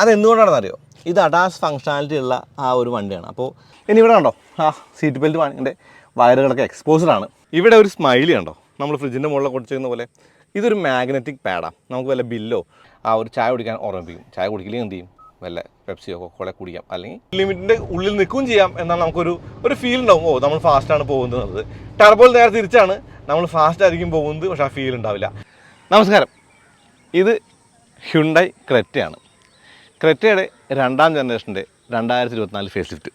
അതെന്തുകൊണ്ടാണെന്ന് അറിയോ? ഇത് അഡാസ് ഫങ്ഷനാലിറ്റി ഉള്ള ആ ഒരു വണ്ടിയാണ്. അപ്പോൾ ഇനി ഇവിടെ കണ്ടോ, ആ സീറ്റ് ബെൽറ്റ് വാങ്ങിൻ്റെ വയറുകളൊക്കെ എക്സ്പോസ്ഡ് ആണ്. ഇവിടെ ഒരു സ്മൈലി കണ്ടോ, നമ്മൾ ഫ്രിഡ്ജിൻ്റെ മുകളിൽ കൊടുത്തിരിക്കുന്ന പോലെ. ഇതൊരു മാഗ്നറ്റിക് പാഡാണ്. നമുക്ക് വല്ല ബില്ലോ ആ ഒരു ചായ കുടിക്കാൻ ഓർമ്മിപ്പിക്കും. ചായ കുടിക്കില്ലെങ്കിൽ എന്ത് ചെയ്യും, വല്ല പെപ്സിയോ കൊക്കോളയോ കുടിക്കാം, അല്ലെങ്കിൽ ലിമിറ്റിൻ്റെ ഉള്ളിൽ നിൽക്കുകയും ചെയ്യാം. എന്നാൽ നമുക്കൊരു ഫീൽ ഉണ്ടാവും, ഓ നമ്മൾ ഫാസ്റ്റാണ് പോകുന്നത്. ടർബോയിൽ നേരെ തിരിച്ചാണ്, നമ്മൾ ഫാസ്റ്റ് ആയിരിക്കും പോകുന്നത്, പക്ഷേ ആ ഫീൽ ഉണ്ടാവില്ല. നമസ്കാരം, ഇത് ഹ്യുണ്ടായി ക്രെറ്റയാണ്. ക്രെറ്റയുടെ 2ാം ജനറേഷൻ്റെ 2024 ഫേസ് ലിഫ്റ്റ്.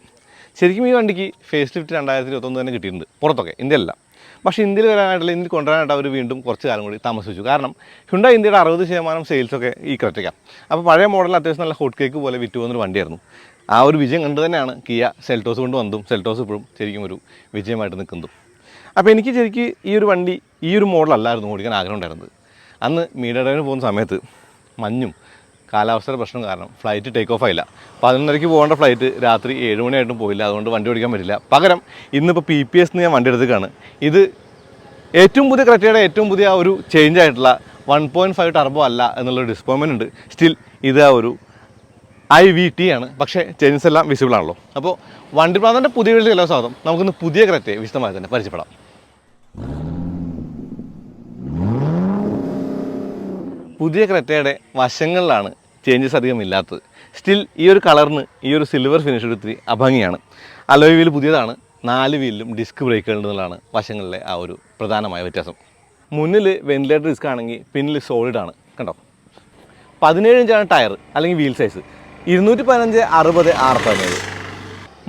ശരിക്കും ഈ വണ്ടിക്ക് ഫേസ് ലിഫ്റ്റ് 2021 തന്നെ കിട്ടിയിട്ടുണ്ട് പുറത്തൊക്കെ, ഇന്ത്യയിലല്ല. പക്ഷേ ഇന്ത്യയിൽ വരാനായിട്ടുള്ള, ഇന്ത്യയിൽ കൊണ്ടുവരാനായിട്ട് അവർ വീണ്ടും കുറച്ച് കാലം കൂടി താമസിച്ചു. കാരണം ഹ്യുണ്ടായി ഇന്ത്യയുടെ 60% സെയിൽസൊക്കെ ഈ ക്രെറ്റയ്ക്കാണ്. അപ്പോൾ പഴയ മോഡലിൽ അത്യാവശ്യം നല്ല ഹോട്ട് കേക്ക് പോലെ വിറ്റ് പോകുന്നൊരു വണ്ടിയായിരുന്നു. ആ ഒരു വിജയം കണ്ടു തന്നെയാണ് കിയ സെൽറ്റോസ് കൊണ്ട് വന്നതും സെൽറ്റോസ് ഇപ്പോഴും ശരിക്കും ഒരു വിജയമായിട്ട് നിൽക്കുന്നതും. അപ്പോൾ എനിക്ക് ശരിക്കും ഈ ഒരു വണ്ടി ഈ ഒരു മോഡലല്ലായിരുന്നു ഓടിക്കാൻ ആഗ്രഹം ഉണ്ടായിരുന്നത്. അന്ന് മീഡിയ ഡ്രൈവിന് പോകുന്ന സമയത്ത് മഞ്ഞും കാലാവസ്ഥയുടെ പ്രശ്നം കാരണം ഫ്ലൈറ്റ് ടേക്ക് ഓഫ് ആയില്ല. 11:30 പോകേണ്ട ഫ്ലൈറ്റ് രാത്രി 7 മണിയായിട്ടും പോയില്ല. അതുകൊണ്ട് വണ്ടി ഓടിക്കാൻ പറ്റില്ല. പകരം ഇന്നിപ്പോൾ PPS ഞാൻ വണ്ടി എടുത്തേക്കാണ്. ഇത് ഏറ്റവും പുതിയ ക്രെറ്റയുടെ ഏറ്റവും പുതിയ ഒരു ചേഞ്ച് ആയിട്ടുള്ള 1.5 ടർബോ അല്ല എന്നുള്ളൊരു ഡിസ്പോയിൻമെൻ്റ് ഉണ്ട്. സ്റ്റിൽ ഇത് ആ ഒരു IVT ആണ്. പക്ഷേ ചേഞ്ചസ് എല്ലാം വിസിബിൾ ആണല്ലോ. അപ്പോൾ വണ്ടി പ്രാന്തൻ്റെ പുതിയ വീട്ടിൽ എല്ലാ സ്വാഗതം. നമുക്കിന്ന് പുതിയ ക്രെറ്റയെ വിശദമായി തന്നെ പരിചയപ്പെടാം. പുതിയ ക്രെറ്റയുടെ വശങ്ങളിലാണ് ചേഞ്ചസ് അധികം ഇല്ലാത്തത്. സ്റ്റിൽ ഈ ഒരു കളറിന് ഈ ഒരു സിൽവർ ഫിനിഷ് ഒത്തിരി അഭംഗിയാണ്. അലോയ് വീൽ പുതിയതാണ്. 4 വീലിലും ഡിസ്ക് ബ്രേക്കുകൾ ഉള്ളതാണ് വശങ്ങളിലെ ആ ഒരു പ്രധാനമായ വ്യത്യാസം. മുന്നിൽ വെന്റിലേറ്റർ ഡിസ്ക് ആണെങ്കിൽ പിന്നിൽ സോളിഡാണ്. കണ്ടോ, 17 ഇഞ്ചാണ് ടയർ അല്ലെങ്കിൽ വീൽ സൈസ്. 215/60 R17.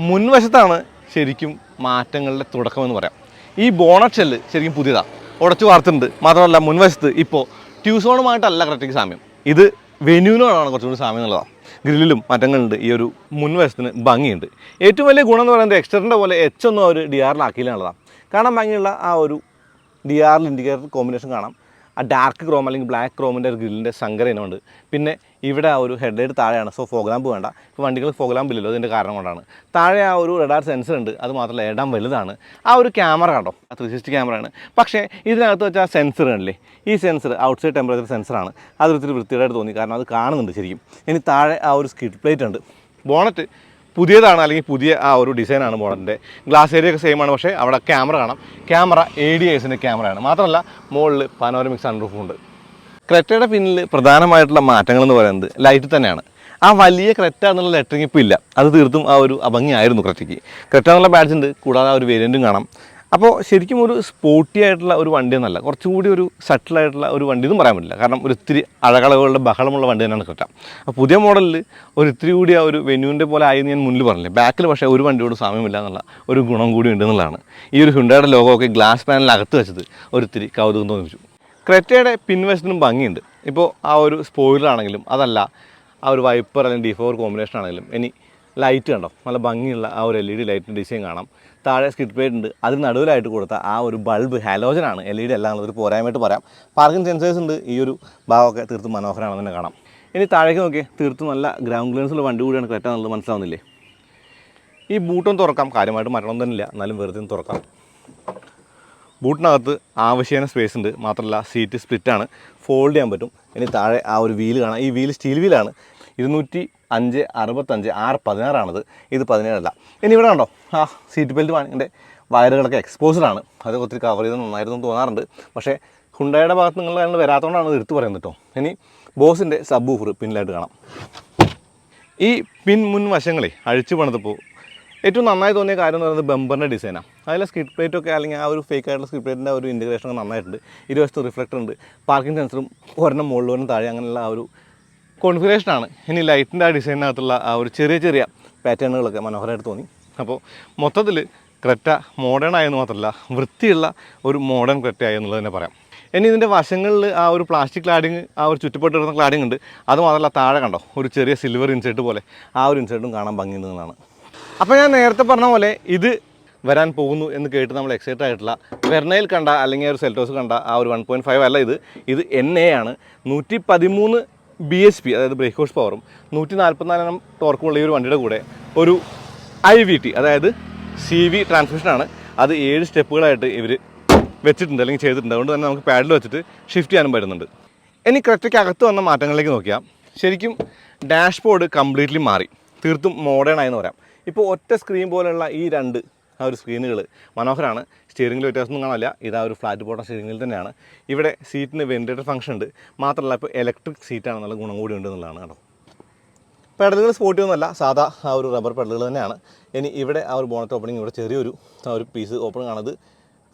മുൻവശത്താണ് ശരിക്കും മാറ്റങ്ങളുടെ തുടക്കമെന്ന് പറയാം. ഈ ബോണറ്റ് ഷെല്ല് ശരിക്കും പുതിയതാണ്, ഉടച്ചു വാർത്തിട്ടുണ്ട്. മാത്രമല്ല മുൻവശത്ത് ഇപ്പോൾ ട്യൂസോണുമായിട്ടല്ല ക്രെറ്റയ്ക്ക് സാമ്യം, ഇത് വെന്യൂനോടാണ് കുറച്ചുകൂടി സാമ്യം എന്നുള്ളതാണ്. ഗ്രില്ലിലും മാറ്റങ്ങളുണ്ട്. ഈ ഒരു മുൻവശത്തിന് ഭംഗിയുണ്ട്. ഏറ്റവും വലിയ ഗുണം എന്ന് പറയുന്നത് എക്സ്റ്ററിൻ്റെ പോലെ ഒന്നും അവർ DRL-ആക്കിയില്ല എന്നുള്ളതാണ്. കാണാൻ ഭംഗിയുള്ള ആ ഒരു DRL ഇൻഡിക്കേറ്റർ കോമ്പിനേഷൻ കാണാം. ആ ഡാർക്ക് ക്രോം അല്ലെങ്കിൽ ബ്ലാക്ക് ക്രോമിൻ്റെ ഗ്രില്ലിൻ്റെ സങ്കര ഇനമുണ്ട്. പിന്നെ ഇവിടെ ആ ഒരു ഹെഡ്ലൈറ്റ് താഴെയാണ്. സോ ഫോഗ് ലാമ്പ് വേണ്ട. ഇപ്പോൾ വണ്ടികൾ ഫോഗ് ലാമ്പ് ഇല്ലല്ലോ, അതിൻ്റെ കാരണം കൊണ്ടാണ്. താഴെ ആ ഒരു റഡാർ സെൻസർ ഉണ്ട്. അത് മാത്രമല്ല എടാം വലുതാണ്. ആ ഒരു ക്യാമറ കണ്ടോ, 360 ക്യാമറയാണ്. പക്ഷേ ഇതിനകത്ത് വെച്ചാൽ സെൻസർ കണ്ടില്ലേ, ഈ സെൻസർ ഔട്ട്സൈഡ് ടെമ്പറേച്ചർ സെൻസറാണ്. അതൊരിത്തിരി വൃത്തിയായിട്ട് തോന്നി, കാരണം അത് കാണുന്നുണ്ട് ശരിക്കും. ഇനി താഴെ ആ ഒരു സ്കിഡ് പ്ലേറ്റ് ഉണ്ട്. ബോണറ്റ് പുതിയതാണ്, അല്ലെങ്കിൽ പുതിയ ആ ഒരു ഡിസൈനാണ് ബോണറ്റിൻ്റെ. ഗ്ലാസ് ഏരിയ ഒക്കെ സെയിം ആണ്. പക്ഷേ അവിടെ ക്യാമറ കാണാം. ക്യാമറ ADAS-ൻ്റെ ക്യാമറയാണ്. മാത്രമല്ല മുകളിൽ പാനോരമിക് സൺറൂഫും ഉണ്ട്. ക്രെറ്റയുടെ പിന്നിൽ പ്രധാനമായിട്ടുള്ള മാറ്റങ്ങളെന്ന് പറയുന്നത് ലൈറ്റ് തന്നെയാണ്. ആ വലിയ ക്രെറ്റ എന്നുള്ള ലെറ്ററിങ് ഇപ്പോൾ ഇല്ല. അത് തീർത്തും ആ ഒരു അഭംഗിയായിരുന്നു ക്രെറ്റയ്ക്ക്. ക്രെറ്റ എന്നുള്ള ബാഡ്ജ് ഉണ്ട്. കൂടാതെ ആ ഒരു വേരിയൻറ്റും കാണാം. അപ്പോൾ ശരിക്കും ഒരു സ്പോർട്ടി ആയിട്ടുള്ള ഒരു വണ്ടി എന്നല്ല, കുറച്ചുകൂടി ഒരു സട്ടിലായിട്ടുള്ള ഒരു വണ്ടി എന്നും പറയാൻ പറ്റില്ല. കാരണം ഒരു ഇത്തിരി അഴകളവുകളുടെ ബഹളമുള്ള വണ്ടി തന്നെയാണ് ക്രെറ്റ. അപ്പോൾ പുതിയ മോഡലിൽ ഒരു ഇത്തിരി കൂടി ആ ഒരു വെന്യൂവിൻ്റെ പോലെ ആയെന്ന് ഞാൻ മുന്നിൽ പറഞ്ഞില്ലേ. ബാക്കിൽ പക്ഷേ ഒരു വണ്ടിയോട് സാമ്യമില്ല എന്നുള്ള ഒരു ഗുണം കൂടി ഉണ്ട് എന്നുള്ളതാണ്. ഈ ഒരു ഹ്യുണ്ടായുടെ ലോഗോ ഒക്കെ ഗ്ലാസ് പാനലിനകത്ത് വെച്ചത് ഒരിത്തിരി കൗതുകം തോന്നിച്ചു. ക്രെറ്റയുടെ പിൻവശത്തിനും ഭംഗിയുണ്ട്. ഇപ്പോൾ ആ ഒരു സ്പോയിലറാണെങ്കിലും അതല്ല ആ ഒരു വൈപ്പർ അല്ലെങ്കിൽ D4 കോമ്പിനേഷൻ ആണെങ്കിലും ഇനി ലൈറ്റ് കണ്ടോ, നല്ല ഭംഗിയുള്ള ആ ഒരു LED ലൈറ്റിൻ്റെ ഡിസൈൻ കാണാം. താഴെ സ്കിഡ് പ്ലേറ്റ് ഉണ്ട്. അതിന് നടുവിലായിട്ട് കൊടുത്ത ആ ഒരു ബൾബ് ഹാലോജനാണ്, LED അല്ല എന്നുള്ളൊരു പോരായ്മയായിട്ട് പറയാം. പാർക്കിംഗ് സെൻസേഴ്സ് ഉണ്ട്. ഈ ഒരു ഭാഗമൊക്കെ തീർത്തും മനോഹരമാണെന്ന് തന്നെ കാണാം. ഇനി താഴേക്ക് നോക്കിയേ, തീർത്തും നല്ല ഗ്രൗണ്ട് ക്ലിയറൻസുള്ള വണ്ടി കൂടിയാണ് ക്രെറ്റ എന്നുള്ളത് മനസ്സിലാവുന്നില്ലേ. ഈ ബൂട്ടൊന്ന് തുറക്കാം, കാര്യമായിട്ട് മരണം തന്നെയില്ല, എന്നാലും വെറുതെ ഒന്ന് തുറക്കാം. ബൂട്ടിനകത്ത് ആവശ്യമായ സ്പേസ് ഉണ്ട്. മാത്രമല്ല സീറ്റ് സ്പ്ലിറ്റാണ്, ഫോൾഡ് ചെയ്യാൻ പറ്റും. ഇനി താഴെ ആ ഒരു വീല് കാണാം. ഈ വീല് സ്റ്റീൽ വീലാണ്. 205/65 R16ആണത്. ഇത് 17 അല്ല. ഇനി ഇവിടെ കണ്ടോ, ആ സീറ്റ് ബെൽറ്റ് വാങ്ങിൻ്റെ വയറുകളൊക്കെ എക്സ്പോസ്ഡ് ആണ്. അത് ഒത്തിരി കവർ ചെയ്ത് നന്നായിരുന്നു തോന്നാറുണ്ട്. പക്ഷേ ഹുണ്ടായുടെ ഭാഗത്ത് നിങ്ങൾ കാരണം വരാത്തതുകൊണ്ടാണ് ഇത് എടുത്ത് പറയുന്നത് കേട്ടോ. ഇനി ബോസിൻ്റെ സബ് വൂഫർ പിന്നിലായിട്ട് കാണാം. ഈ പിൻ മുൻ വശങ്ങളെ അഴിച്ചു പണിതപ്പോൾ ഏറ്റവും നന്നായി തോന്നിയ കാര്യം എന്ന് പറയുന്നത് ബമ്പറിൻ്റെ ഡിസൈനാണ്. അതിലെ സ്കിഡ് പ്ലേറ്റൊക്കെ അല്ലെങ്കിൽ ആ ഒരു ഫേക്ക് ആയിട്ടുള്ള സ്കിഡ് പ്ലേറ്റിൻ്റെ ഒരു ഇൻറ്റഗ്രേഷൻ നന്നായിട്ടുണ്ട്. ഇരുവശത്ത് റിഫ്ലക്ടർ ഉണ്ട്. പാർക്കിംഗ് സെൻസറും ഒരെണ്ണം മുകളിൽ ഒരെണ്ണം താഴെ അങ്ങനെയുള്ള ആ ഒരു കോൺഫിഗറേഷനാണ്. ഇനി ലൈറ്റിൻ്റെ ആ ഡിസൈനിനകത്തുള്ള ആ ഒരു ചെറിയ പാറ്റേണുകളൊക്കെ മനോഹരമായിട്ട് തോന്നി. അപ്പോൾ മൊത്തത്തിൽ ക്രെറ്റ മോഡേൺ ആയെന്ന് മാത്രമല്ല വൃത്തിയുള്ള ഒരു മോഡേൺ ക്രെറ്റ ആയി എന്നുള്ളത് തന്നെ പറയാം. ഇനി ഇതിൻ്റെ വശങ്ങളിൽ ആ ഒരു പ്ലാസ്റ്റിക് ക്ലാഡിങ്, ആ ഒരു ചുറ്റപ്പെട്ട് കിടന്ന ക്ലാഡിങ് ഉണ്ട്. അതുമാത്രമല്ല താഴെ കണ്ടോ ഒരു ചെറിയ സിൽവർ ഇൻസേർട്ട് പോലെ ആ ഒരു ഇൻസേർട്ടും കാണാൻ ഭംഗിയുണ്ടെന്നാണ്. അപ്പോൾ ഞാൻ നേരത്തെ പറഞ്ഞ പോലെ ഇത് വരാൻ പോകുന്നു എന്ന് കേട്ട് നമ്മൾ എക്സൈറ്റഡ് ആയിട്ടുള്ള വെർണയിൽ കണ്ട അല്ലെങ്കിൽ ഒരു സെൽറ്റോസ് കണ്ട ആ ഒരു 1.5 അല്ല, ഇത് NA ആണ്. 113 BHP അതായത് ബ്രേക്ക് ഹോഴ്സ് പവറും 144 ടോർക്കുമുള്ള ഈ ഒരു വണ്ടിയുടെ കൂടെ ഒരു IVT അതായത് CV ട്രാൻസ്മിഷനാണ്. അത് 7 സ്റ്റെപ്പുകളായിട്ട് ഇവർ വെച്ചിട്ടുണ്ട് അല്ലെങ്കിൽ ചെയ്തിട്ടുണ്ട്. അതുകൊണ്ട് തന്നെ നമുക്ക് പാഡിൽ വെച്ചിട്ട് ഷിഫ്റ്റ് ചെയ്യാനും പറ്റുന്നുണ്ട്. ഇനി ക്രെറ്റയ്ക്ക് അകത്ത് വന്ന മാറ്റങ്ങളിലേക്ക് നോക്കിയാൽ ശരിക്കും ഡാഷ്ബോർഡ് കംപ്ലീറ്റ്ലി മാറി, തീർത്തും മോഡേൺ ആയെന്ന് പറയാം. ഇപ്പോൾ ഒറ്റ സ്ക്രീൻ പോലെയുള്ള ഈ രണ്ട് ആ ഒരു സ്ക്രീനുകൾ മനോഹരമാണ്. സ്റ്റിയറിംഗിൽ വ്യത്യാസമൊന്നും കാണില്ല. ഇതാ ഒരു ഫ്ലാറ്റ് ബോട്ടം സ്റ്റിയറിംഗിൽ തന്നെയാണ്. ഇവിടെ സീറ്റിന് വെന്റിലേറ്റർ ഫംഗ്ഷൻ ഉണ്ട്. മാത്രമല്ല ഇപ്പോൾ ഇലക്ട്രിക് സീറ്റാണ്, നല്ല ഗുണം കൂടി ഉണ്ട് എന്നുള്ളതാണ് കേട്ടോ. പെഡലുകൾ സ്പോർട്ടി ഒന്നുമല്ല, സാധാ ആ ഒരു റബ്ബർ പെഡലുകൾ തന്നെയാണ്. ഇനി ഇവിടെ ആ ഒരു ബോണറ്റ് ഓപ്പണിംഗ്, ഇവിടെ ചെറിയൊരു ആ ഒരു പീസ് ഓപ്പണിംഗ് ആണത്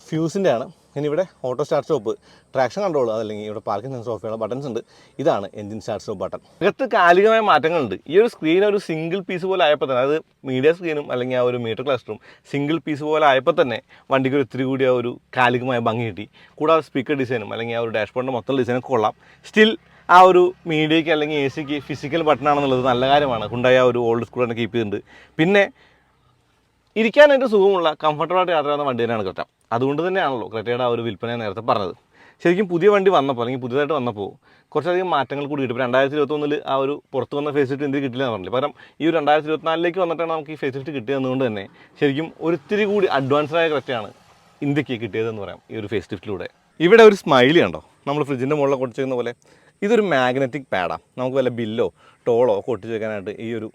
ഫ്യൂസിൻ്റെ ആണ്. ഇനി ഇവിടെ auto start stop, traction control, അതല്ലെങ്കിൽ ഇവിടെ പാർക്കിംഗ് സെൻസർ ഓഫ് ചെയ്യാനുള്ള ബട്ടൺസ് ഉണ്ട്. ഇതാണ് എഞ്ചിൻ സ്റ്റാർട്ട് സ്റ്റോപ്പ് ബട്ടൺ. അകത്ത് കാലികമായ മാറ്റങ്ങളുണ്ട്. ഈ ഒരു സ്ക്രീൻ ഒരു സിംഗിൾ പീസ് പോലെ ആയപ്പോൾ തന്നെ, അതായത് മീഡിയ സ്ക്രീനും അല്ലെങ്കിൽ ആ ഒരു മീറ്റർ ക്ലസ്റ്ററും സിംഗിൾ പീസ് പോലെ ആയപ്പോൾ തന്നെ വണ്ടിക്ക് ഒരു ഇത്തിരി കൂടി ആ ഒരു കാലികമായ ഭംഗി കിട്ടി. കൂടാതെ സ്പീക്കർ ഡിസൈനും അല്ലെങ്കിൽ ആ ഒരു ഡാഷ്ബോർഡിൻ്റെ മൊത്തം ഡിസൈനൊക്കെ കൊള്ളാം. സ്റ്റിൽ ആ ഒരു മീഡിയയ്ക്ക് അല്ലെങ്കിൽ എ സിക്ക് ഫിസിക്കൽ ബട്ടൺ ആണെന്നുള്ളത് നല്ല കാര്യമാണ്. ഹുണ്ടായി ആ ഒരു ഓൾഡ് സ്കൂൾ തന്നെ കീപ്പ് ചെയ്തിട്ടുണ്ട്. പിന്നെ ഇരിക്കാനായിട്ട് സുഖമുള്ള കംഫർട്ടബിളായിട്ട് യാത്ര ചെയ്യുന്ന വണ്ടി തന്നെയാണ് ക്രെറ്റ. അതുകൊണ്ട് തന്നെയാണല്ലോ ക്രെറ്റയുടെ ആ ഒരു വിൽപ്പന നേരത്തെ പറഞ്ഞത്. ശരിക്കും പുതിയ വണ്ടി വന്നപ്പോൾ അല്ലെങ്കിൽ പുതിയതായിട്ട് വന്നപ്പോൾ കുറച്ചധികം മാറ്റങ്ങൾ കൂടി കിട്ടും. ഇപ്പോൾ 2021 ആ ഒരു പുറത്ത് വന്ന ഫേസ് ലിഫ്റ്റ് ഇന്ത്യയിൽ കിട്ടില്ല എന്ന് പറഞ്ഞില്ല. പകരം ഈ ഒരു 2024 വന്നിട്ടാണ് നമുക്ക് ഈ ഫേസ് ലിഫ്റ്റ് കിട്ടിയതെന്നുകൊണ്ട് തന്നെ ശരിക്കും ഒരിത്തിരി കൂടി അഡ്വാൻസ്ഡായ ക്രെറ്റയാണ് ഇന്ത്യക്ക് കിട്ടിയതെന്ന് പറയാം ഈ ഒരു ഫേസ് ലിഫ്റ്റിലൂടെ. ഇവിടെ ഒരു സ്മൈലി കണ്ടോ, നമ്മൾ ഫ്രിഡ്ജിൻ്റെ മുകളിൽ ഒട്ടിച്ചിരിക്കുന്ന പോലെ. ഇതൊരു മാഗ്നറ്റിക് പാഡാണ്. നമുക്ക് വല്ല ബില്ലോ ടോളോ ഒക്കെ ഒട്ടിച്ച് വെക്കാനായിട്ട് ഈ ഒരു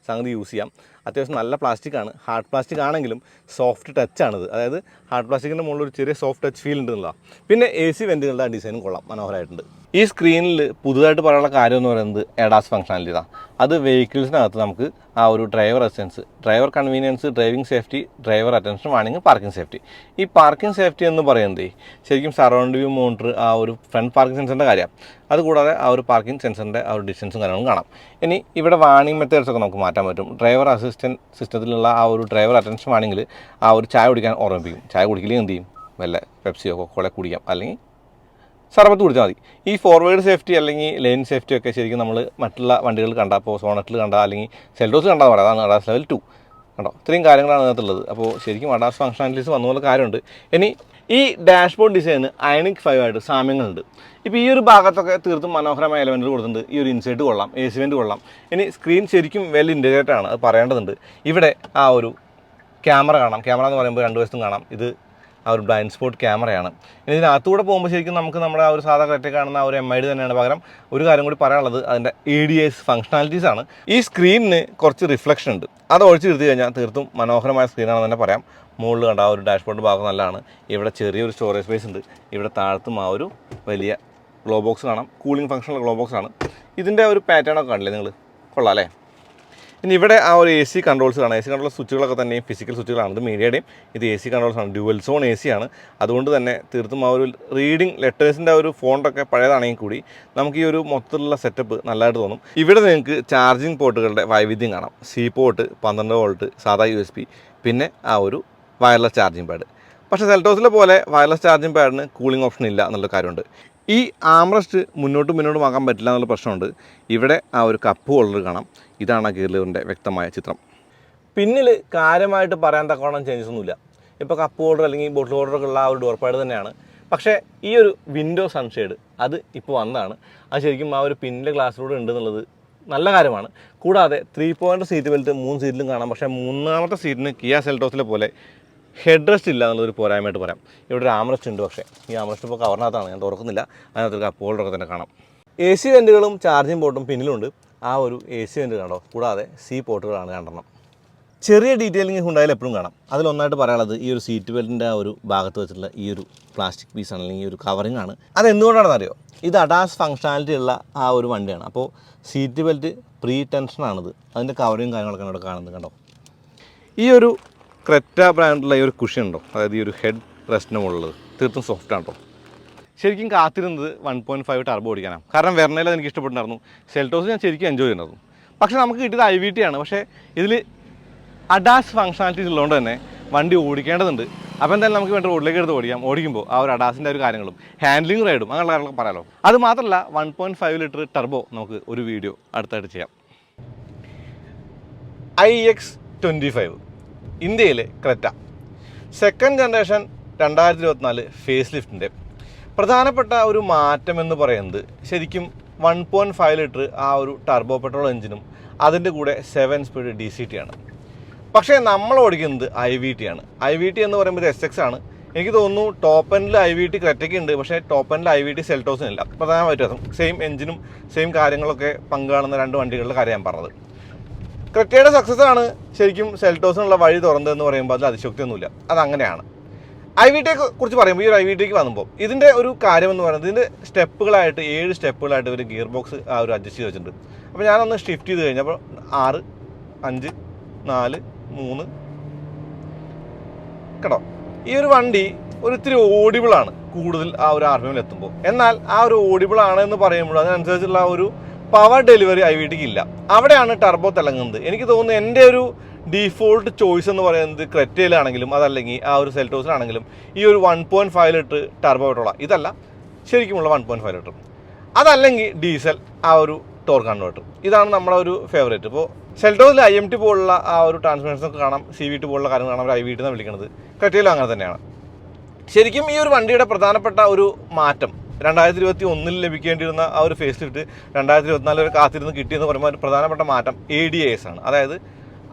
സംഗതി യൂസ് ചെയ്യാം. അത്യാവശ്യം നല്ല പ്ലാസ്റ്റിക്കാണ്. ഹാർഡ് പ്ലാസ്റ്റിക് ആണെങ്കിലും സോഫ്റ്റ് ടച്ചാണിത്. അതായത് ഹാർഡ് പ്ലാസ്റ്റിക്കിൻ്റെ മുകളിൽ ഒരു ചെറിയ സോഫ്റ്റ് ടച്ച് ഫീൽ ഉണ്ട് എന്നുള്ളതാണ്. പിന്നെ എ സി വെൻറ്റുകളുടെ ഡിസൈനും കൊള്ളാം, മനോഹരമായിട്ടുണ്ട്. ഈ സ്ക്രീനിൽ പുതുതായിട്ട് പറയാനുള്ള കാര്യം എന്ന് പറയുന്നത് എഡാസ് ഫംഗ്ഷനാലിറ്റി ഇതാണ്. അത് വെഹിക്കിൾസിനകത്ത് നമുക്ക് ആ ഒരു driver assistance, driver convenience, driving safety, driver attention warning, parking safety. ഈ പാർക്കിംഗ് സേഫ്റ്റി എന്ന് പറയുന്നത് ശരിക്കും സറൗണ്ട് വ്യൂ മോണിറ്റർ, ആ ഒരു ഫ്രണ്ട് പാർക്കിംഗ് സെൻസറിൻ്റെ കാര്യമാണ്. അതുകൂടാതെ ആ ഒരു പാർക്കിംഗ് സെൻസറിൻ്റെ ആ ഒരു ഡിസ്റ്റൻസും കാര്യങ്ങളും കാണാം. ഇനി ഇവിടെ വാണിംഗ് മെത്തേഡ്സ് ഒക്കെ നമുക്ക് മാറ്റാൻ പറ്റും. ഡ്രൈവർ അസിസ്റ്റൻറ്റ് സിസ്റ്റത്തിലുള്ള ആ ഒരു ഡ്രൈവർ അറ്റൻഷൻ വാണിങ്ങിൽ ആ ഒരു ചായ കുടിക്കാൻ ഓർമ്മിപ്പിക്കും. ചായ കുടിക്കില്ലെങ്കിൽ എന്ത് ചെയ്യും, വല്ല പെപ്സിയോ കൊക്കോള കുടിക്കാം, അല്ലെങ്കിൽ സർബത്ത് കുടിച്ചാൽ മതി. ഈ ഫോർവേഡ് സേഫ്റ്റി അല്ലെങ്കിൽ ലെയിൻ സേഫ്റ്റി ഒക്കെ ശരിക്കും നമ്മൾ മറ്റുള്ള വണ്ടികൾ കണ്ടാൽ, ഇപ്പോൾ സോണറ്റിൽ കണ്ടാൽ അല്ലെങ്കിൽ സെൽറ്റോസ് കണ്ടാൽ പറയാം. അതാണ് അഡാസ് ലെവൽ 2 കണ്ടോ. ഇത്രയും കാര്യങ്ങളാണ് അതിനകത്തുള്ളത്. അപ്പോൾ ശരിക്കും അഡാസ് ഫംഗ്ഷനാലിറ്റീസ് വന്നുപോലെ കാര്യമുണ്ട്. ഇനി ഈ ഡാഷ്ബോർഡ് ഡിസൈന് അയണിക് 5 ആയിട്ട് സാമ്യങ്ങളുണ്ട്. ഇപ്പോൾ ഈ ഒരു ഭാഗത്തൊക്കെ തീർത്തും മനോഹരമായ എലമെൻറ്റുകൾ കൊടുത്തിട്ടുണ്ട്. ഈ ഒരു ഇൻസൈറ്റ് കൊള്ളാം, എ സി വെൻറ്റ് കൊള്ളാം. ഇനി സ്ക്രീൻ ശരിക്കും വെൽ ഇൻറ്റഗ്രേറ്റഡ് ആണ്, അത് പറയേണ്ടതുണ്ട്. ഇവിടെ ആ ഒരു ക്യാമറ കാണാം. ക്യാമറ എന്ന് പറയുമ്പോൾ രണ്ട് വശത്തും കാണാം. ഇത് ആ ഒരു ബ്ലൈൻഡ് സ്പോട്ട് ക്യാമറയാണ്. ഇനി ഇതിനകത്തൂടെ പോകുമ്പോൾ ശരിക്കും നമുക്ക് നമ്മുടെ ആ ഒരു സാധാ ക്രെറ്റ കാണുന്ന ആ ഒരു MID തന്നെയാണ്. പകരം ഒരു കാര്യം കൂടി പറയാനുള്ളത് അതിൻ്റെ ADAS ഫംഗ്ഷനാലിറ്റീസ് ആണ്. ഈ സ്ക്രീനിന് കുറച്ച് റിഫ്ലക്ഷൻ ഉണ്ട്. അത് ഒഴിച്ച് നിർത്തി കഴിഞ്ഞാൽ തീർത്തും മനോഹരമായ സ്ക്രീനാണെന്ന് തന്നെ പറയാം. മുകളിൽ കണ്ട ആ ഒരു ഡാഷ്ബോർഡ് ഭാഗം നല്ലതാണ്. ഇവിടെ ചെറിയൊരു സ്റ്റോറേജ് സ്പേസ് ഉണ്ട്. ഇവിടെ താഴത്തും ആ ഒരു വലിയ ഗ്ലോ ബോക്സ് കാണാം. കൂളിംഗ് ഫംഗ്ഷനുള്ള ഗ്ലോ ബോക്സ് ആണ്. ഇതിൻ്റെ ഒരു പാറ്റേൺ ഒക്കെ കണ്ടില്ലേ നിങ്ങൾ, കൊള്ളാം അല്ലേ. ഇനി ഇവിടെ ആ ഒരു AC കൺട്രോൾസ് കാണാം. AC കൺട്രോൾ സ്വിച്ചുകളൊക്കെ തന്നെയും ഫിസിക്കൽ സ്വിച്ചുകളാണ്. ഇത് മീഡിയയുടെയും ഇത് AC കൺട്രോൾസാണ്. ഡ്യുവൽ സോൺ AC ആണ്. അതുകൊണ്ട് തന്നെ തീർത്തും ആ ഒരു റീഡിങ് ലെറ്റേഴ്സിൻ്റെ ഒരു ഫോണ്ടൊക്കെ പഴയതാണെങ്കിൽ കൂടി നമുക്ക് ഈ ഒരു മൊത്തത്തിലുള്ള സെറ്റപ്പ് നല്ലതായിട്ട് തോന്നും. ഇവിടെ നിങ്ങൾക്ക് ചാർജിങ് പോർട്ടുകളുടെ വൈവിധ്യം കാണാം. C പോർട്ട്, 12 വോൾട്ട്, സാധാ USB, പിന്നെ ആ ഒരു വയർലെസ് ചാർജിങ് പാഡ്. പക്ഷേ സെൽറ്റോസിലെ പോലെ വയർലെസ് ചാർജിങ് പാഡിന് കൂളിംഗ് ഓപ്ഷൻ ഇല്ല എന്നുള്ള കാര്യമുണ്ട്. ഈ ആംറസ്റ്റ് മുന്നോട്ടും ആക്കാൻ പറ്റില്ല എന്നുള്ള പ്രശ്നമുണ്ട്. ഇവിടെ ആ ഒരു കപ്പ് ഹോൾഡർ കാണാം. ഇതാണ് ആ ഗിയർ ലിവറിൻ്റെ വ്യക്തമായ ചിത്രം. പിന്നിൽ കാര്യമായിട്ട് പറയാൻ തക്കവണ്ണം ചേഞ്ചസ് ഒന്നുമില്ല. ഇപ്പോൾ കപ്പ് ഹോൾഡർ അല്ലെങ്കിൽ ബോട്ടിൽ ഹോൾഡറൊക്കെ ഉള്ള ആ ഒരു ഡോർ പാഡ് തന്നെയാണ്. പക്ഷേ ഈ ഒരു വിൻഡോ സൺഷെയ്ഡ് അത് ഇപ്പോൾ വന്നതാണ്. അത് ശരിക്കും ആ ഒരു പിന്നിലെ ഗ്ലാസ്സിലൂടെ ഉണ്ട് എന്നുള്ളത് നല്ല കാര്യമാണ്. കൂടാതെ 3 പോയിൻ്റ് സീറ്റ് ബെൽറ്റ് 3 സീറ്റിലും കാണാം. പക്ഷേ മൂന്നാമത്തെ സീറ്റിന് കിയ സെൽറ്റോസിലെ പോലെ ഹെഡ് റെസ്റ്റ് ഇല്ല എന്നുള്ളൊരു പോരായ്മയായിട്ട് പറയാം. ഇവിടെ ഒരു ആംറസ്റ്റ് ഉണ്ട്. പക്ഷേ ഈ ആംറസ്റ്റ് ഇപ്പോൾ കവറിനകത്താണ്, ഞാൻ തുറക്കുന്നില്ല. അതിനകത്തൊരു കപ്പ് ഹോൾഡറൊക്കെ തന്നെ കാണാം. AC വെൻറ്റുകളും ചാർജിങ് പോർട്ടും പിന്നിലുണ്ട്. ആ ഒരു AC വെൻറ്റ് കണ്ടോ. കൂടാതെ C പോർട്ടുകളാണ് രണ്ടെണ്ണം. ചെറിയ ഡീറ്റെയിലിംഗ് ഹുണ്ടായിൽ എപ്പോഴും കാണാം. അതിലൊന്നായിട്ട് പറയാനുള്ളത് ഈ ഒരു സീറ്റ് ബെൽറ്റിൻ്റെ ആ ഒരു ഭാഗത്ത് വെച്ചിട്ടുള്ള ഈ ഒരു പ്ലാസ്റ്റിക് പീസാണ്, അല്ലെങ്കിൽ ഈ ഒരു കവറിംഗ് ആണ്. അതെന്തുകൊണ്ടാണെന്ന് അറിയോ? ഇത് അഡാസ് ഫംഗ്ഷനാലിറ്റി ഉള്ള ആ ഒരു വണ്ടിയാണ്. അപ്പോൾ സീറ്റ് ബെൽറ്റ് പ്രീ ടെൻഷനാണിത്. അതിൻ്റെ കവറിങ് കാര്യങ്ങളൊക്കെ ഇവിടെ കാണുന്നത് കണ്ടോ. ഈ ഒരു ക്രെറ്റ ബ്രാൻഡിലുള്ള ഈ ഒരു കുഷൻ ഉണ്ടോ, അതായത് ഈ ഒരു ഹെഡ് റെസ്റ്റിന് മുകളിലുള്ളത് തീർത്തും സോഫ്റ്റ് ആണ് കേട്ടോ. ശരിക്കും കാത്തിരുന്നത് 1.5 ടർബോ ഓടിക്കാനാണ്. കാരണം വെർണയിൽ എനിക്ക് ഇഷ്ടപ്പെട്ടിട്ടുണ്ടായിരുന്നു. സെൽറ്റോസ് ഞാൻ ശരിക്കും എൻജോയ് ചെയ്യുന്നതും. പക്ഷേ നമുക്ക് കിട്ടിയത് IVT ആണ്. പക്ഷേ ഇതിൽ അഡാസ് ഫംഗ്ഷനാലിറ്റീസ് ഉള്ളതുകൊണ്ട് തന്നെ വണ്ടി ഓടിക്കേണ്ടതുണ്ട്. അപ്പോൾ എന്തായാലും നമുക്ക് വേണ്ട റോഡിലേക്ക് എടുത്ത് ഓടിക്കുമ്പോൾ ആ ഒരു അഡാസിൻ്റെ ഒരു കാര്യങ്ങളും ഹാൻഡ്ലിംഗ് റൈഡും അങ്ങനെയുള്ള കാര്യങ്ങളൊക്കെ പറയാമല്ലോ. അത് മാത്രമല്ല 1.5 ലിറ്റർ ടർബോ നമുക്ക് ഒരു വീഡിയോ അടുത്തായിട്ട് ചെയ്യാം. iX25 ഇന്ത്യയിലെ ക്രെറ്റ സെക്കൻഡ് ജനറേഷൻ 2024 ഫേസ് ലിഫ്റ്റിൻ്റെ പ്രധാനപ്പെട്ട ഒരു മാറ്റം എന്ന് പറയുന്നത് ശരിക്കും 1.5 ലിറ്റർ ആ ഒരു ടർബോ പെട്രോൾ എഞ്ചിനും അതിൻ്റെ കൂടെ 7 സ്പീഡ് DCT ആണ്. പക്ഷേ നമ്മൾ ഓടിക്കുന്നത് IVT ആണ്. IVT എന്ന് പറയുമ്പോൾ ഇത് SX ആണ്. എനിക്ക് തോന്നുന്നു ടോപ്പ് എൻഡിൽ IVT ക്രെറ്റയ്ക്ക് ഉണ്ട്, പക്ഷേ ടോപ്പ് എൻഡിൽ IVT സെൽറ്റോസിനില്ല. പ്രധാന വ്യത്യാസം സെയിം എഞ്ചിനും സെയിം കാര്യങ്ങളൊക്കെ പങ്കുകാണുന്ന രണ്ട് വണ്ടികളുടെ കാര്യം ഞാൻ പറഞ്ഞത്. ക്രെറ്റയുടെ സക്സസ് ആണ് ശരിക്കും സെൽറ്റോസിനുള്ള വഴി തുറന്നതെന്ന് പറയുമ്പോൾ അതിൽ അതിശക്തിയൊന്നുമില്ല, അതങ്ങനെയാണ്. IVT കുറിച്ച് പറയുമ്പോൾ ഈ ഒരു IVTക്ക് വന്നപ്പോൾ ഇതിൻ്റെ ഒരു കാര്യമെന്ന് പറയുന്നത് ഇതിൻ്റെ സ്റ്റെപ്പുകളായിട്ട് 7 സ്റ്റെപ്പുകളായിട്ട് ഒരു ഗിയർ ബോക്സ് ആ ഒരു അഡ്ജസ്റ്റ് ചെയ്ത് വെച്ചിട്ടുണ്ട്. അപ്പോൾ ഞാനൊന്ന് ഷിഫ്റ്റ് ചെയ്ത് കഴിഞ്ഞപ്പോൾ 6, 5, 4, 3 കേട്ടോ. ഈ ഒരു വണ്ടി ഒരിത്തിരി ഓഡിബിളാണ് കൂടുതൽ ആ ഒരു RPM എത്തുമ്പോൾ. എന്നാൽ ആ ഒരു ഓഡിബിളാണ് എന്ന് പറയുമ്പോൾ അതിനനുസരിച്ചുള്ള ഒരു പവർ ഡെലിവറി IVTക്ക് ഇല്ല. അവിടെയാണ് ടർബോ തിളങ്ങുന്നത്. എനിക്ക് തോന്നുന്നു എൻ്റെ ഒരു ഡീഫോൾട്ട് ചോയ്സ് എന്ന് പറയുന്നത് ക്രെറ്റയിലാണെങ്കിലും അതല്ലെങ്കിൽ ആ ഒരു സെൽറ്റോസിലാണെങ്കിലും ഈ ഒരു 1.5 ലിറ്റർ ടർബോ പെട്രോളാണ്. ഇതല്ല ശരിക്കുമുള്ള 1.5 ലിറ്റർ, അതല്ലെങ്കിൽ ഡീസൽ ആ ഒരു ടോർക്ക് കൺവേർട്ടർ. ഇതാണ് നമ്മുടെ ഒരു ഫേവറേറ്റ്. ഇപ്പോൾ സെൽറ്റോസിൽ IMT പോലുള്ള ആ ഒരു ട്രാൻസ്മിഷൻസൊക്കെ കാണാം, CVT പോലുള്ള കാര്യങ്ങൾ കാണാം, അവർ IVT എന്നാണ് വിളിക്കുന്നത്. ക്രെറ്റയിലും അങ്ങനെ തന്നെയാണ്. ശരിക്കും ഈ ഒരു വണ്ടിയുടെ പ്രധാനപ്പെട്ട ഒരു മാറ്റം 2021 ലഭിക്കേണ്ടിയിരുന്ന ആ ഒരു ഫേസ് ലിഫ്റ്റ് 2024 വരെ കാത്തിരുന്ന് കിട്ടിയെന്ന് പറയുമ്പോൾ ഒരു പ്രധാനപ്പെട്ട മാറ്റം ADAS ആണ്. അതായത്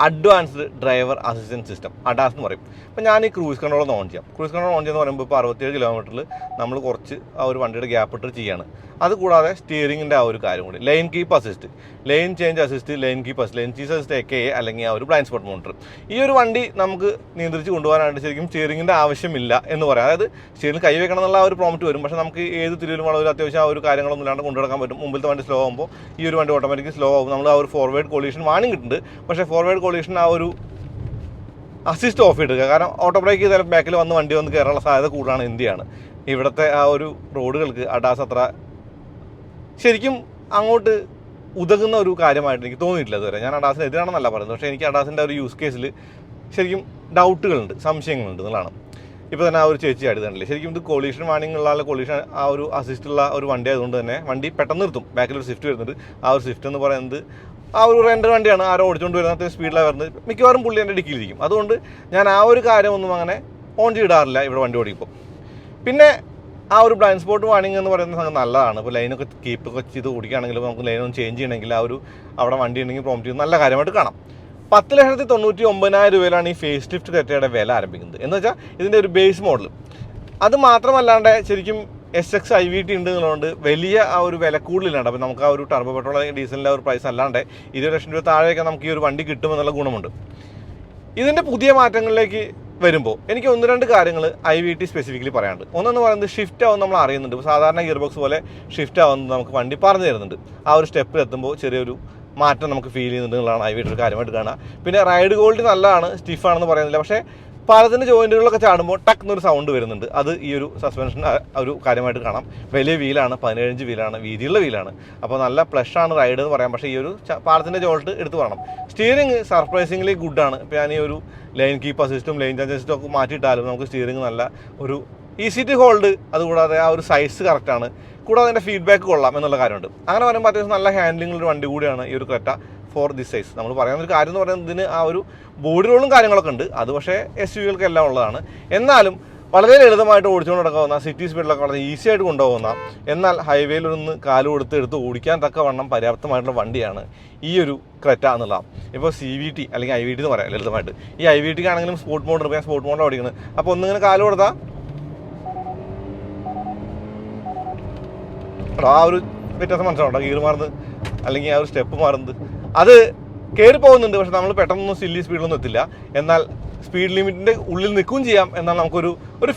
advanced driver assistant system, ADAS എന്ന് പറയും. അപ്പോൾ ഞാൻ ഈ ക്രൂസ് കൺട്രോൾ ഒന്ന് ഓൺ ചെയ്യാം. ക്രൂസ് കൺട്രോൾ ഓൺ ചെയ്യുന്ന പറയുമ്പോൾ ഇപ്പോൾ 67 കിലോമീറ്ററിൽ നമ്മൾ കുറച്ച് ആ ഒരു വണ്ടിയുടെ ഗ്യാപ്പ് ഇട്ട് ചെയ്യാണ്. അതുകൂടാതെ സ്റ്റിയറിങ്ങിൻ്റെ ആ ഒരു കാര്യം കൂടി, line keep assist, line change assist, line keep assist, line cheese assist AKA അല്ലെങ്കിൽ ആ ഒരു ബ്ലൈൻഡ് സ്പോട്ട് മോണിറ്റർ. ഈ ഒരു വണ്ടി നമുക്ക് നിയന്ത്രിച്ച് കൊണ്ടുപോകാനായിട്ട് ശരിക്കും സ്റ്റിയറിങ്ങിൻ്റെ ആവശ്യമില്ല എന്ന് പറയാം. അതായത് സ്റ്റിയറിംഗ് കൈവെക്കണം എന്നുള്ള ആ ഒരു പ്രോംപ്റ്റ് വരും, പക്ഷേ നമുക്ക് ഏത് തിരിയിലും വളരെ അത്യാവശ്യം ആ ഒരു കാര്യങ്ങളൊന്നും ഇല്ലാണ്ട് കൊണ്ടുനടക്കാൻ പറ്റും. മുമ്പിലത്തെ വണ്ടി സ്ലോ ആകുമ്പോൾ ഈ ഒരു വണ്ടി ഓട്ടോമാറ്റിക് സ്ലോ ആകും. നമ്മൾ ആ ഒരു ഫോർവേഡ് കൊളീഷൻ വാണിംഗ് കിട്ടുന്നുണ്ട്, പക്ഷേ ഫോർവേഡ് കൊളീഷൻ ആ ഒരു അസിസ്റ്റ് ഓഫ് ഇടുക. കാരണം ഓട്ടോ ബ്രേക്ക് ചെയ്താലും ബാക്കിൽ വന്ന് വണ്ടി വന്ന് കയറാനുള്ള സാധ്യത കൂടുതലാണ്. ഇന്ത്യയാണ് ഇവിടുത്തെ ആ ഒരു റോഡുകൾക്ക് അഡാസ് അത്ര ശരിക്കും അങ്ങോട്ട് ഉതകുന്ന ഒരു കാര്യമായിട്ട് എനിക്ക് തോന്നിയിട്ടില്ല ഇതുവരെ. ഞാൻ അഡാസിന് എതിരാണെന്നല്ല പറയുന്നത്, പക്ഷേ എനിക്ക് അഡാസിൻ്റെ ഒരു യൂസ് കേസിൽ ശരിക്കും ഡൗട്ടുകളുണ്ട്, സംശയങ്ങളുണ്ട് എന്നുള്ളതാണ്. ഇപ്പോൾ തന്നെ ആ ഒരു ചേച്ചി ആയിട്ട് കണ്ടില്ലേ, ശരിക്കും ഇത് കൊളീഷൻ വാണിംഗ് ഉള്ള കൊളീഷൻ ആ ഒരു അസിസ്റ്റുള്ള ഒരു വണ്ടി ആയതുകൊണ്ട് തന്നെ വണ്ടി പെട്ടെന്ന് നിർത്തും. ബാക്കിലൊരു സ്വിഫ്റ്റ് വരുന്നുണ്ട്, ആ ഒരു സ്വിഫ്റ്റ് എന്ന് പറയുന്നത് ആ ഒരു റെൻ്റ് വണ്ടിയാണ്, ആരോ ഓടിച്ചുകൊണ്ട് വരുന്ന സ്പീഡിലാണ് വരുന്നത്. മിക്കവാറും പുള്ളി എൻ്റെ ഡിക്കിയിലിരിക്കും. അതുകൊണ്ട് ഞാൻ ആ ഒരു കാര്യമൊന്നും അങ്ങനെ ഓൺ ചെയ്തിടാറില്ല ഇവിടെ വണ്ടി ഓടിക്കുമ്പോൾ. പിന്നെ ആ ഒരു ബ്ലൈൻഡ് സ്പോട്ട് വാണിംഗ് എന്ന് പറയുന്ന സംഗതി നല്ലതാണ്. ഇപ്പോൾ ലൈനൊക്കെ കീപ്പൊക്കെ ചെയ്ത് ഓടിക്കുകയാണെങ്കിലും നമുക്ക് ലൈനൊന്നും ചേഞ്ച് ചെയ്യണമെങ്കിൽ ആ ഒരു അവിടെ വണ്ടി ഉണ്ടെങ്കിൽ പ്രോംപ്റ്റ് ചെയ്ത് നല്ല കാര്യമായിട്ട് കാണാം. 10,99,000 രൂപയിലാണ് ഈ ഫേസ് ലിഫ്റ്റ് ക്രെറ്റയുടെ വില ആരംഭിക്കുന്നത്. എന്ന് വെച്ചാൽ ഇതിൻ്റെ ഒരു ബേസ് മോഡൽ. അത് മാത്രമല്ലാണ്ട് ശരിക്കും SX IVT ഉണ്ട് എന്നുള്ളതുകൊണ്ട് വലിയ ആ ഒരു വില കൂടുതലില്ലാണ്ട്. അപ്പോൾ നമുക്ക് ആ ഒരു ടർബോ പെട്രോൾ അല്ലെങ്കിൽ ഡീസലിൻ്റെ ഒരു പ്രൈസ് അല്ലാണ്ട് 20 ലക്ഷം രൂപ താഴെയൊക്കെ നമുക്ക് ഈ ഒരു വണ്ടി കിട്ടുമെന്നുള്ള ഗുണമുണ്ട്. ഇതിൻ്റെ പുതിയ മാറ്റങ്ങളിലേക്ക് വരുമ്പോൾ എനിക്ക് 1-2 കാര്യങ്ങൾ IVT സ്പെസിഫിക്കലി പറയാനുണ്ട്. ഒന്നെന്ന് പറയുന്നത് ഷിഫ്റ്റ് ആവുന്നത് നമ്മൾ അറിയുന്നുണ്ട്. ഇപ്പോൾ സാധാരണ ഗിയർ ബോക്സ് പോലെ ഷിഫ്റ്റ് ആവുന്നത് നമുക്ക് വണ്ടി പറഞ്ഞു തരുന്നുണ്ട്. ആ ഒരു സ്റ്റെപ്പിൽ എത്തുമ്പോൾ ചെറിയൊരു മാറ്റം നമുക്ക് ഫീൽ ചെയ്യുന്നുണ്ട് എന്നുള്ളതാണ് IVT ഒരു കാര്യമായിട്ട് കാണുക. പിന്നെ റൈഡ് ക്വാളിറ്റി നല്ലതാണ്, സ്റ്റിഫാണെന്ന് പറയുന്നില്ല, പക്ഷേ പാലത്തിൻ്റെ ജോയിൻറ്റുകളൊക്കെ ചാടുമ്പോൾ ടക്ക് എന്നൊരു സൗണ്ട് വരുന്നുണ്ട്. അത് ഈ ഒരു സസ്പെൻഷൻ ഒരു കാര്യമായിട്ട് കാണാം. വലിയ വീലാണ്, 17 ഇഞ്ച് വീലാണ്, വീതിയുള്ള വീലാണ്. അപ്പോൾ നല്ല പ്ലഷാണ് റൈഡ് എന്ന് പറയാം. പക്ഷേ ഈ ഒരു പാലത്തിൻ്റെ ജോൾട്ട് എടുത്ത് പറയണം. സ്റ്റിയറിംഗ് സർപ്രൈസിംഗ്ലി ഗുഡാണ്. ഇപ്പോൾ ഞാൻ ഈ ഒരു ലൈൻ കീപ്പ് അസിസ്റ്റും ലൈൻ ചേഞ്ച് അസിസ്റ്റും ഒക്കെ മാറ്റിയിട്ടാലും നമുക്ക് സ്റ്റിയറിംഗ് നല്ല ഒരു ഈസി ടു ഹോൾഡ്, അതുകൂടാതെ ആ ഒരു സൈസ് കറക്റ്റാണ്, കൂടാതെ അതിൻ്റെ ഫീഡ്ബാക്ക് കൊള്ളാം എന്നുള്ള കാര്യമുണ്ട്. അങ്ങനെ പറയുമ്പോൾ അത്യാവശ്യം നല്ല ഹാൻഡ്ലിംഗ് ഒരു വണ്ടി കൂടിയാണ് ഈ ഒരു ക്രെറ്റ ഫോർ ദിസ് സൈസ്. നമ്മൾ പറയുന്ന ഒരു കാര്യം എന്ന് പറയുന്നത് ഇതിന് ആ ഒരു ബോഡി റോളും കാര്യങ്ങളൊക്കെ ഉണ്ട്. അത് പക്ഷേ SUV-കൾക്ക് എല്ലാം ഉള്ളതാണ്. എന്നാലും വളരെ ലളിതമായിട്ട് ഓടിച്ചുകൊണ്ട് നടക്കാവുന്ന, സിറ്റി സ്പീഡിലൊക്കെ വളരെ ഈസി ആയിട്ട് കൊണ്ടുപോകുന്ന, എന്നാൽ ഹൈവേയിൽ ഒന്ന് കാല് എടുത്ത് ഓടിക്കാൻ തക്കവണ്ണം പര്യാപ്തമായിട്ടുള്ള വണ്ടിയാണ് ഈ ഒരു ക്രെറ്റ എന്നുള്ളതാണ്. ഇപ്പോൾ CVT അല്ലെങ്കിൽ IVT എന്ന് പറയാം ലളിതമായിട്ട്. ഈ IVTക്ക് ആണെങ്കിലും സ്പോർട്ട് മോഡ് ഉണ്ട്. ഞാൻ സ്പോർട്ട് മോഡാണ് ഓടിക്കുന്നത്. അപ്പോൾ ഒന്നിങ്ങനെ കാല് കൊടുത്താൽ ആ ഒരു വ്യത്യാസം മനസ്സിലാവുണ്ടോ? ഗിയർ മാറുന്നത് അല്ലെങ്കിൽ ആ ഒരു സ്റ്റെപ്പ് മാറുന്നത് അത് കയറി പോകുന്നുണ്ട്. പക്ഷെ നമ്മൾ പെട്ടെന്നൊന്നും സില്ലി സ്പീഡിലൊന്നും എത്തില്ല. എന്നാൽ സ്പീഡ് ലിമിറ്റിൻ്റെ ഉള്ളിൽ നിൽക്കുകയും ചെയ്യാം. എന്നാൽ നമുക്കൊരു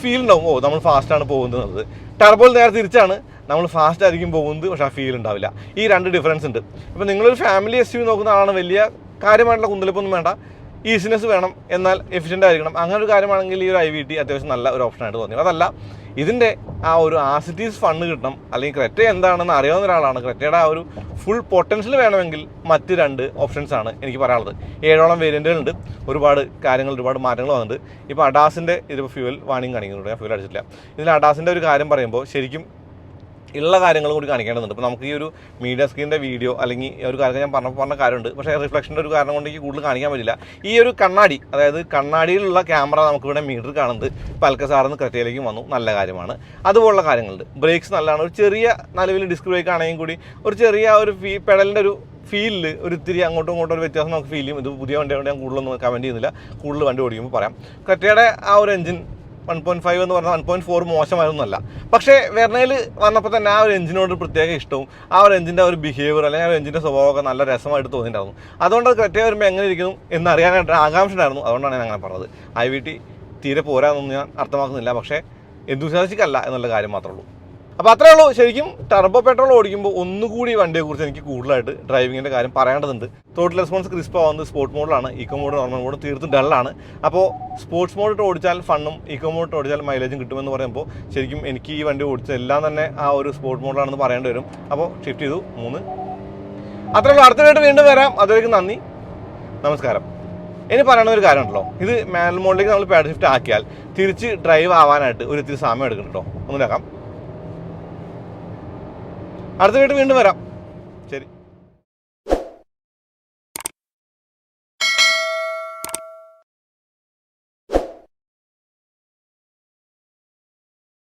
ഫീൽ ഉണ്ടാവും, ഓ നമ്മൾ ഫാസ്റ്റാണ് പോകുന്നത്. ടർബോയിൽ നേരെ തിരിച്ചാണ്, നമ്മൾ ഫാസ്റ്റ് ആയിരിക്കും പോകുന്നത്, പക്ഷേ ആ ഫീൽ ഉണ്ടാവില്ല. ഈ 2 ഡിഫറൻസ് ഉണ്ട്. ഇപ്പോൾ നിങ്ങളൊരു ഫാമിലി SUV നോക്കുന്ന ആളാണ്, വലിയ കാര്യമായിട്ടുള്ള കുന്തലിപ്പൊന്നും വേണ്ട, ഈസിനെസ് വേണം, എന്നാൽ എഫിഷ്യൻ്റ് ആയിരിക്കണം, അങ്ങനെ ഒരു കാര്യമാണെങ്കിൽ ഈ ഒരു IVT അത്യാവശ്യം നല്ല ഒരു ഓപ്ഷനായിട്ട് തോന്നി. അതല്ല ഇതിൻ്റെ ആ ഒരു ആസിറ്റീസ് ഫണ്ട് കിട്ടണം, അല്ലെങ്കിൽ ക്രെറ്റ എന്താണെന്ന് അറിയാവുന്ന ഒരാളാണ്, ക്രെറ്റയുടെ ആ ഒരു ഫുൾ പൊട്ടൻഷ്യൽ വേണമെങ്കിൽ മറ്റ് 2 ഓപ്ഷൻസാണ് എനിക്ക് പറയാനുള്ളത്. 7ഓളം വേരിയൻറ്റുകളുണ്ട്, ഒരുപാട് മാറ്റങ്ങൾ വന്നിട്ടുണ്ട്. ഇപ്പോൾ അഡാസിൻ്റെ ഇതിപ്പോൾ ഫ്യൂവൽ വാണിംഗ് കാണിക്കുന്നുണ്ട്, ഞാൻ ഫ്യൂവൽ അടിച്ചിട്ടില്ല. ഇതിൽ അഡാസിൻ്റെ ഒരു കാര്യം പറയുമ്പോൾ ശരിക്കും ഉള്ള കാര്യങ്ങളും കൂടി കാണിക്കേണ്ടതുണ്ട്. ഇപ്പോൾ നമുക്ക് ഈ ഒരു മീഡിയ സ്ക്രീനിൻ്റെ വീഡിയോ അല്ലെങ്കിൽ ഒരു കാര്യം ഞാൻ പറഞ്ഞ കാര്യമുണ്ട്, പക്ഷേ റിഫ്ലക്ഷൻ്റെ ഒരു കാരണം കൊണ്ട് എനിക്ക് കൂടുതൽ കാണിക്കാൻ പറ്റില്ല. ഈ ഒരു കണ്ണാടി, അതായത് കണ്ണാടിയിലുള്ള ക്യാമറ നമുക്കിവിടെ മീറ്റർ കാണുന്നത് ഇപ്പോൾ അൽക്കസാറിന്ന് ക്രെറ്റയിലേക്കും വന്നു, നല്ല കാര്യമാണ്. അതുപോലുള്ള കാര്യങ്ങളുണ്ട്. ബ്രേക്സ് നല്ലതാണ്. ഒരു ചെറിയ നിലവിൽ ഡിസ്ക് ബ്രേക്ക് ആണെങ്കിൽ കൂടി ഒരു ചെറിയ ഒരു പെഡലിൻ്റെ ഒരു ഫീലിൽ ഒരു ഇത്തിരി അങ്ങോട്ടും ഇങ്ങോട്ടും ഒരു വ്യത്യാസം നമുക്ക് ഫീൽ ചെയ്യും. ഇത് പുതിയ വണ്ടിയോട് ഞാൻ കൂടുതലൊന്നും കമൻറ്റ് ചെയ്യുന്നില്ല, കൂടുതൽ വണ്ടി ഓടിക്കുമ്പോൾ പറയാം. ക്രെറ്റയുടെ ആ ഒരു എഞ്ചിൻ 1.5 എന്ന് പറഞ്ഞാൽ 1.4 മോശമായിരുന്നല്ല. പക്ഷേ വെർണയിൽ വന്നപ്പോൾ തന്നെ ആ ഒരു എഞ്ചിനോട് പ്രത്യേക ഇഷ്ടവും ആ ഒരു എഞ്ചിൻ്റെ ഒരു ബിഹേവിയർ അല്ലെങ്കിൽ ആ ഒരു എഞ്ചിൻ്റെ സ്വഭാവമൊക്കെ നല്ല രസമായിട്ട് തോന്നിയിട്ടുണ്ടായിരുന്നു. അതുകൊണ്ട് ക്രെറ്റ വരുമ്പോൾ എങ്ങനെ ഇരിക്കുന്നു എന്നറിയാനായിട്ട് ആകാംക്ഷ ഉണ്ടായിരുന്നു. അതുകൊണ്ടാണ് ഞാൻ അങ്ങനെ പറഞ്ഞത്. IVT തീരെ പോരാന്നൊന്നും ഞാൻ അർത്ഥമാക്കുന്നില്ല, പക്ഷേ enthusiastic അല്ല എന്നുള്ള കാര്യം മാത്രമേ ഉള്ളൂ. അപ്പോൾ അത്രേ ഉള്ളൂ. ശരിക്കും ടർബോ പെട്രോൾ ഓടിക്കുമ്പോൾ ഒന്നുകൂടി വണ്ടിയെക്കുറിച്ച് എനിക്ക് കൂടുതലായിട്ട് ഡ്രൈവിങ്ങിൻ്റെ കാര്യം പറയേണ്ടതുണ്ട്. ടോട്ടൽ റെസ്പോൺസ് ക്രിസ്പ് ആവുന്നത് സ്പോർട്ട് മോഡിലാണ്. ഈക്കോ മോഡ് നോർമൽ മോഡ് തീർത്തും ഡള്ളാണ്. അപ്പോൾ സ്പോർട്സ് മോഡിട്ട് ഓടിച്ചാൽ ഫണ്ണും ഈക്കോ മോഡിട്ട് ഓടിച്ചാൽ മൈലേജും കിട്ടുമെന്ന് പറയുമ്പോൾ ശരിക്കും എനിക്ക് ഈ വണ്ടി ഓടിച്ചത് എല്ലാം തന്നെ ആ ഒരു സ്പോർട്ട് മോഡിലാണെന്ന് പറയേണ്ടി വരും. അപ്പോൾ ഷിഫ്റ്റ് ചെയ്തു 3. അത്രേ ഉള്ളൂ. അടുത്തതായിട്ട് വീണ്ടും വരാം. അതുവരേക്കും നന്ദി, നമസ്കാരം. ഇനി പറയുന്ന ഒരു കാര്യം ഉണ്ടല്ലോ, ഇത് മാനുവൽ മോഡിലേക്ക് നമ്മൾ പാഡ് ഷിഫ്റ്റ് ആക്കിയാൽ തിരിച്ച് ഡ്രൈവ് ആവാനായിട്ട് ഒരു ഇത്തിരി സമയം എടുക്കും കേട്ടോ. ഒന്ന് നോക്കാം. അടുത്ത വീണ്ടും വരാം.